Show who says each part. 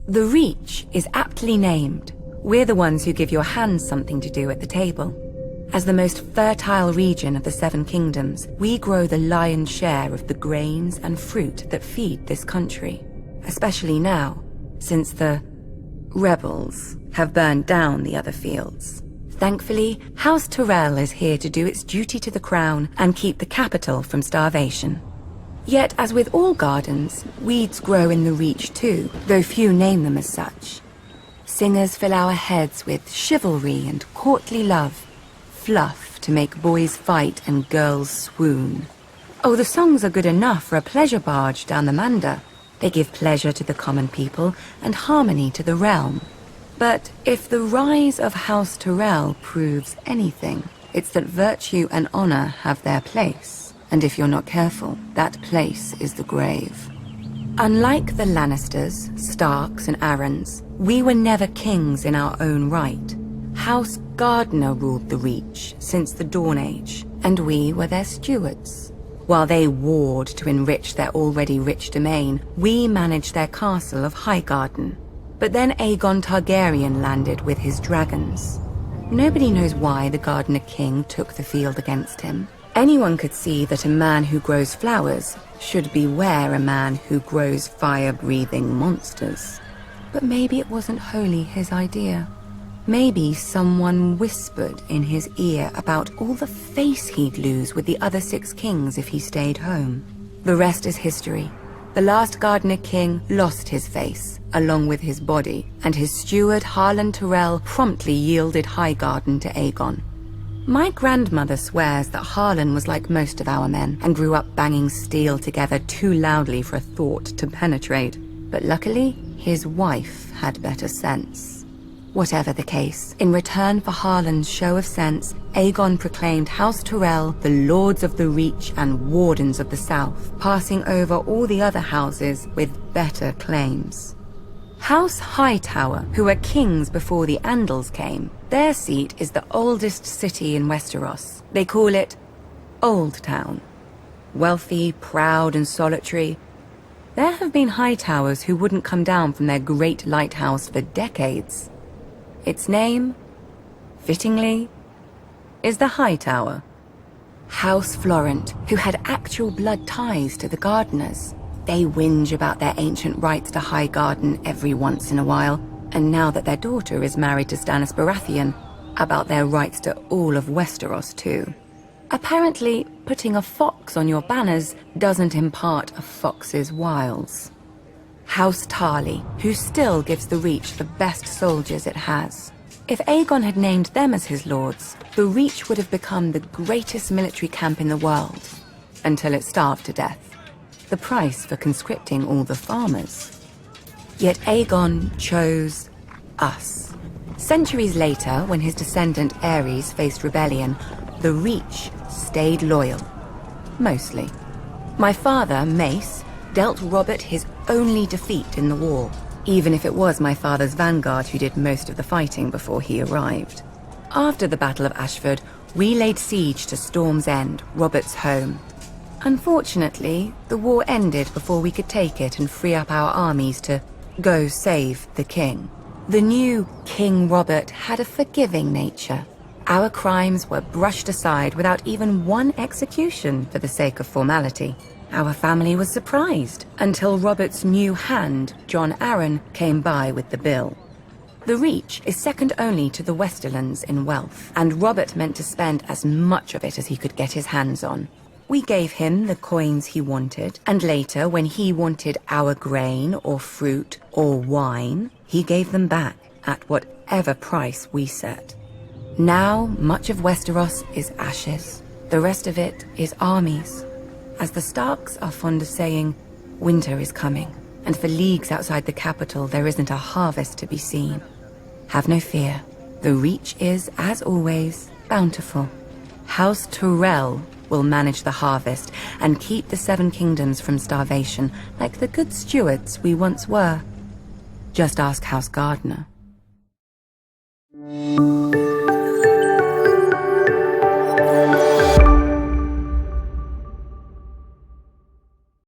Speaker 1: The Reach is aptly named. We're the ones who give your hands something to do at the table. As the most fertile region of the Seven Kingdoms, we grow the lion's share of the grains and fruit that feed this country. Especially now, since the rebels have burned down the other fields. Thankfully, House Tyrell is here to do its duty to the crown and keep the capital from starvation. Yet, as with all gardens, weeds grow in the Reach too, though few name them as such. Singers fill our heads with chivalry and courtly love, fluff to make boys fight and girls swoon. Oh, the songs are good enough for a pleasure barge down the Manda. They give pleasure to the common people and harmony to the realm. But if the rise of House Tyrell proves anything, it's that virtue and honor have their place. And if you're not careful, that place is the grave. Unlike the Lannisters, Starks and Arryns, we were never kings in our own right. House Gardner ruled the Reach since the Dawn Age, and we were their stewards. While they warred to enrich their already rich domain, we managed their castle of Highgarden. But then Aegon Targaryen landed with his dragons. Nobody knows why the Gardener King took the field against him. Anyone could see that a man who grows flowers should beware a man who grows fire-breathing monsters. But maybe it wasn't wholly his idea. Maybe someone whispered in his ear about all the face he'd lose with the other 6 kings if he stayed home. The rest is history. The last Gardener King lost his face, along with his body, and his steward Harlan Tyrell promptly yielded Highgarden to Aegon. My grandmother swears that Harlan was like most of our men, and grew up banging steel together too loudly for a thought to penetrate. But luckily, his wife had better sense. Whatever the case, in return for Harlan's show of sense, Aegon proclaimed House Tyrell the Lords of the Reach and Wardens of the South, passing over all the other houses with better claims. House Hightower, who were kings before the Andals came, their seat is the oldest city in Westeros. They call it Old Town. Wealthy, proud and solitary, there have been Hightowers who wouldn't come down from their great lighthouse for decades. Its name, fittingly, is the Hightower. House Florent, who had actual blood ties to the Gardeners. They whinge about their ancient rights to Highgarden every once in a while, and now that their daughter is married to Stannis Baratheon, about their rights to all of Westeros too. Apparently, putting a fox on your banners doesn't impart a fox's wiles. House Tarly, who still gives the Reach the best soldiers it has. If Aegon had named them as his lords, the Reach would have become the greatest military camp in the world, until it starved to death. The price for conscripting all the farmers. Yet Aegon chose us. Centuries later, when his descendant Aerys faced rebellion, the Reach stayed loyal. Mostly. My father, Mace, dealt Robert his only defeat in the war, even if it was my father's vanguard who did most of the fighting before he arrived. After the Battle of Ashford, we laid siege to Storm's End, Robert's home. Unfortunately, the war ended before we could take it and free up our armies to go save the king. The new King Robert had a forgiving nature. Our crimes were brushed aside without even one execution for the sake of formality. Our family was surprised until Robert's new hand, John Arryn, came by with the bill. The Reach is second only to the Westerlands in wealth, and Robert meant to spend as much of it as he could get his hands on. We gave him the coins he wanted, and later, when he wanted our grain or fruit or wine, he gave them back at whatever price we set. Now, much of Westeros is ashes. The rest of it is armies. As the Starks are fond of saying, winter is coming, and for leagues outside the capital there isn't a harvest to be seen. Have no fear. The Reach is, as always, bountiful. House Tyrell will manage the harvest and keep the Seven Kingdoms from starvation like the good stewards we once were. Just ask House Gardner.